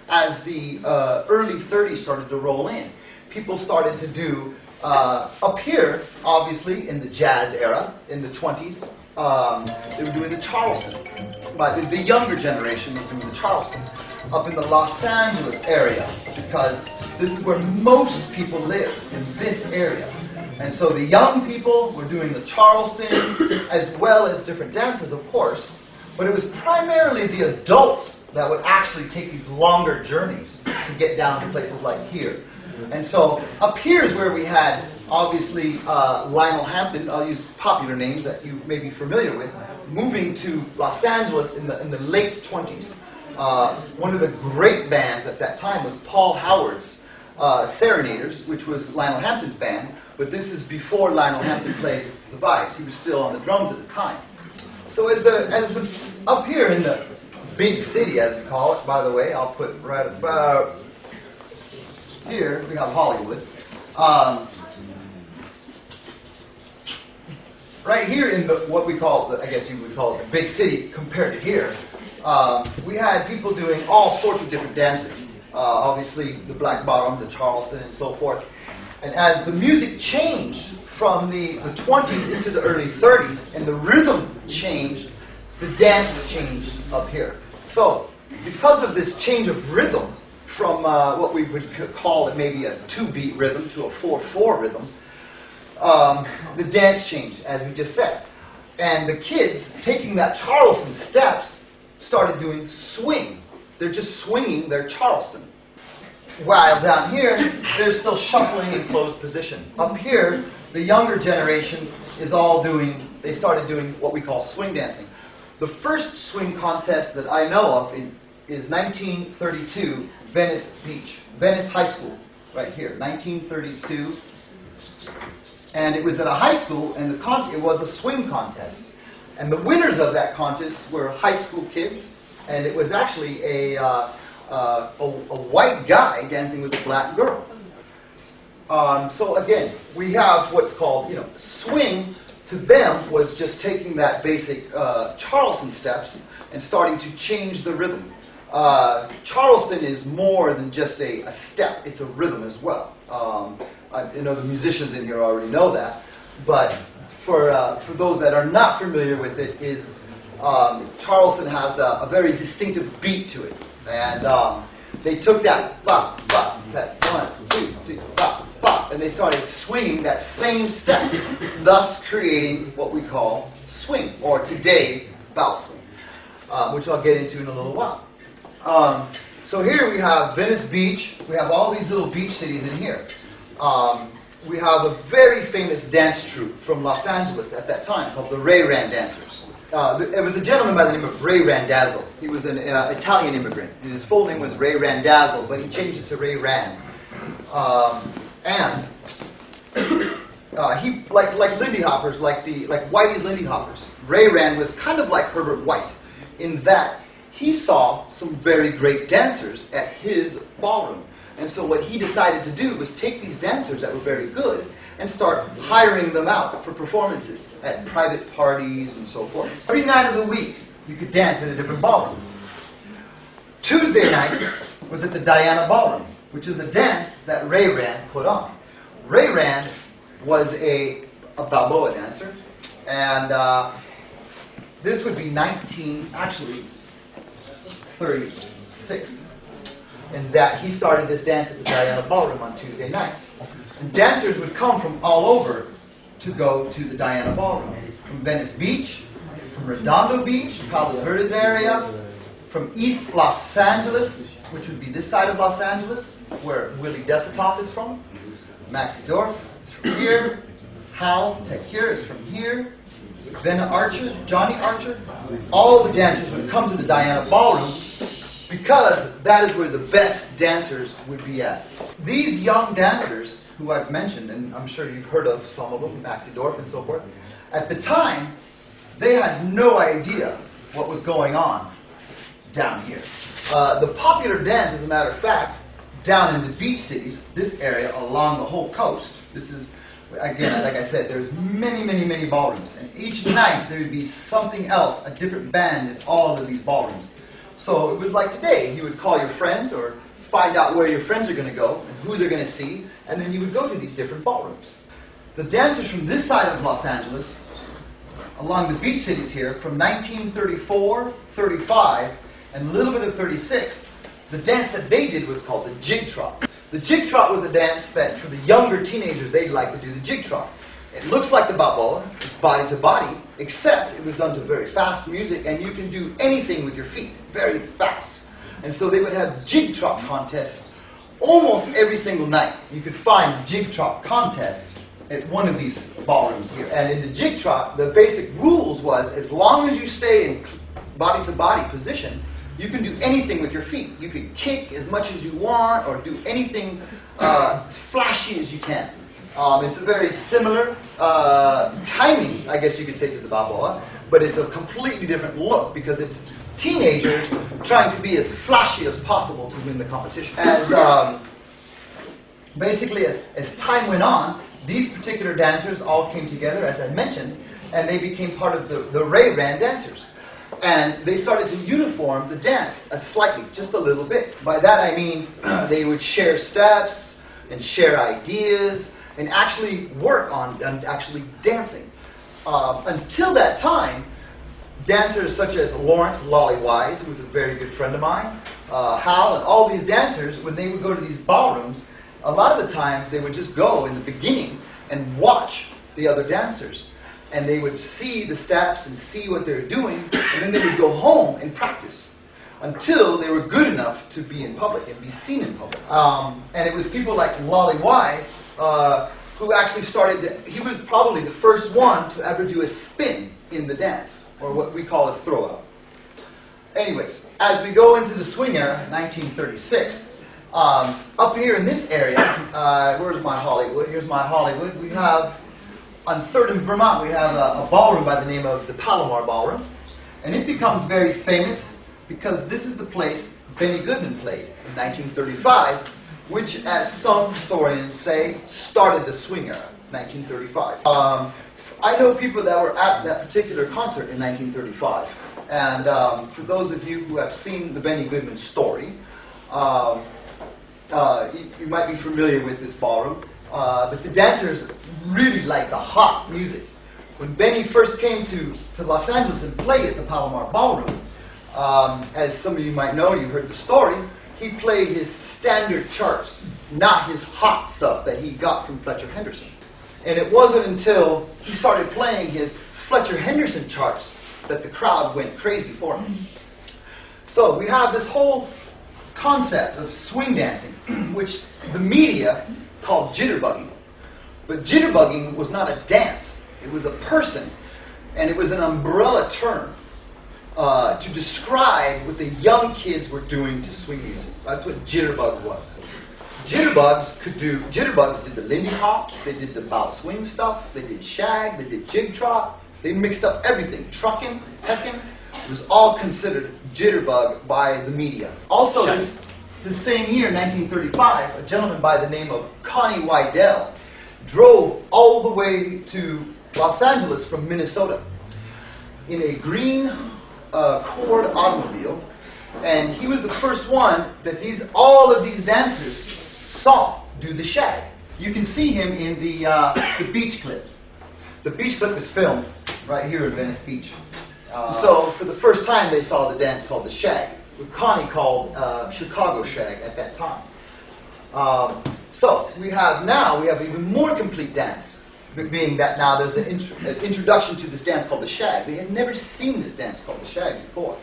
as the early 30s started to roll in, people started to do, up here, obviously, in the jazz era, in the 20s, they were doing the Charleston. But the younger generation was doing the Charleston. Up in the Los Angeles area, because this is where most people live, in this area. And so the young people were doing the Charleston, as well as different dances, of course. But it was primarily the adults that would actually take these longer journeys to get down to places like here. And so up here is where we had, obviously, Lionel Hampton, I'll use popular names that you may be familiar with, moving to Los Angeles in the late 20s. One of the great bands at that time was Paul Howard's Serenaders, which was Lionel Hampton's band, but this is before Lionel Hampton played the vibes. He was still on the drums at the time. So up here in the big city, as we call it, by the way, I'll put right about here, we have Hollywood. Right here in what we call, I guess you would call it the big city compared to here, we had people doing all sorts of different dances. Obviously, the Black Bottom, the Charleston, and so forth. And as the music changed from the 20s into the early 30s, and the rhythm changed, the dance changed up here. So, because of this change of rhythm, from what we would call it maybe a 2-beat rhythm to a 4/4 rhythm, the dance changed, as we just said. And the kids, taking that Charleston steps, started doing swing. They're just swinging their Charleston. While down here, they're still shuffling in closed position. Up here, the younger generation is all doing, they started doing what we call swing dancing. The first swing contest that I know of is 1932, Venice Beach, Venice High School, right here, 1932. And it was at a high school, and it was a swing contest. And the winners of that contest were high school kids, and it was actually a white guy dancing with a black girl. So again, we have what's called, swing to them was just taking that basic Charleston steps and starting to change the rhythm. Charleston is more than just a step, it's a rhythm as well. I know the musicians in here already know that, but for those that are not familiar with it, Charleston has a very distinctive beat to it. And they took that ba, ba, that 1, 2, 3, ba, ba, and they started swinging that same step, thus creating what we call swing, or today, bow swing, which I'll get into in a little while. So here we have Venice Beach. We have all these little beach cities in here. We have a very famous dance troupe from Los Angeles at that time called the Ray Rand Dancers. It was a gentleman by the name of Ray Randazzo. He was an Italian immigrant. And his full name was Ray Randazzo, but he changed it to Ray Rand. He like Lindy Hoppers, like Whitey's Lindy Hoppers. Ray Rand was kind of like Herbert White in that he saw some very great dancers at his ballroom. And so what he decided to do was take these dancers that were very good and start hiring them out for performances at private parties and so forth. Every night of the week, you could dance in a different ballroom. Tuesday night was at the Diana Ballroom, which is a dance that Ray Rand put on. Ray Rand was a Balboa dancer, and this would be 1936. And that he started this dance at the Diana Ballroom on Tuesday nights. And dancers would come from all over to go to the Diana Ballroom. From Venice Beach, from Redondo Beach, Palos Verdes area, from East Los Angeles, which would be this side of Los Angeles, where Willie Desitoff is from. Maxie Dorf is from here. Hal Tekir is from here. Venna Archer, Johnny Archer. All the dancers would come to the Diana Ballroom because that is where the best dancers would be at. These young dancers, who I've mentioned, and I'm sure you've heard of some of them, Maxie Dorf and so forth, at the time, they had no idea what was going on down here. The popular dance, as a matter of fact, down in the beach cities, this area along the whole coast, this is, again, like I said, there's many, many, many ballrooms. And each night there would be something else, a different band in all of these ballrooms. So it was like today, you would call your friends or find out where your friends are going to go and who they're going to see, and then you would go to these different ballrooms. The dancers from this side of Los Angeles, along the beach cities here, from 1934, 35, and a little bit of 36, the dance that they did was called the jig trot. The jig trot was a dance that, for the younger teenagers, they'd like to do the jig trot. It looks like the balboa, it's body to body, except it was done to very fast music, and you can do anything with your feet, very fast. And so they would have jig trot contests almost every single night. You could find a jig trot contest at one of these ballrooms here. And in the jig trot, the basic rules was, as long as you stay in body to body position, you can do anything with your feet. You can kick as much as you want or do anything as flashy as you can. It's a very similar timing, I guess you could say, to the balboa, but it's a completely different look because it's teenagers trying to be as flashy as possible to win the competition. Basically, as time went on, these particular dancers all came together, as I mentioned, and they became part of the Ray Ran dancers. And they started to uniform the dance slightly, just a little bit. By that I mean they would share steps and share ideas and actually work on actually dancing. Until that time, dancers such as Lawrence Lolly Wise, who was a very good friend of mine, Hal, and all these dancers, when they would go to these ballrooms, a lot of the times they would just go in the beginning and watch the other dancers. And they would see the steps and see what they were doing, and then they would go home and practice until they were good enough to be in public and be seen in public. And it was people like Lolly Wise who actually started, he was probably the first one to ever do a spin in the dance, or what we call a throw out. Anyways, as we go into the swing era, 1936, up here in this area, where's my Hollywood? Here's my Hollywood. We have, on 3rd and Vermont, we have a ballroom by the name of the Palomar Ballroom. And it becomes very famous because this is the place Benny Goodman played in 1935, which, as some historians say, started the swing era, 1935. I know people that were at that particular concert in 1935. And for those of you who have seen the Benny Goodman story, you might be familiar with this ballroom. But the dancers really liked the hot music. When Benny first came to Los Angeles and played at the Palomar Ballroom, as some of you might know, you heard the story, he played his standard charts, not his hot stuff that he got from Fletcher Henderson. And it wasn't until he started playing his Fletcher Henderson charts that the crowd went crazy for him. So we have this whole concept of swing dancing, which the media called jitterbugging. But jitterbugging was not a dance. It was a person. And it was an umbrella term to describe what the young kids were doing to swing music. That's what jitterbug was. Jitterbugs did the lindy-hop, they did the bow swing stuff, they did shag, they did jig trot, they mixed up everything. Trucking, hecking, it was all considered jitterbug by the media. Also, the same year, 1935, a gentleman by the name of Connie Wydell drove all the way to Los Angeles from Minnesota in a green Cord automobile, and he was the first one that all of these dancers saw do the shag. You can see him in the beach clip. The beach clip was filmed right here in Venice Beach. So for the first time they saw the dance called the shag, what Connie called Chicago shag at that time. So we have even more complete dance, being that now there's an introduction to this dance called the shag. They had never seen this dance called the shag before.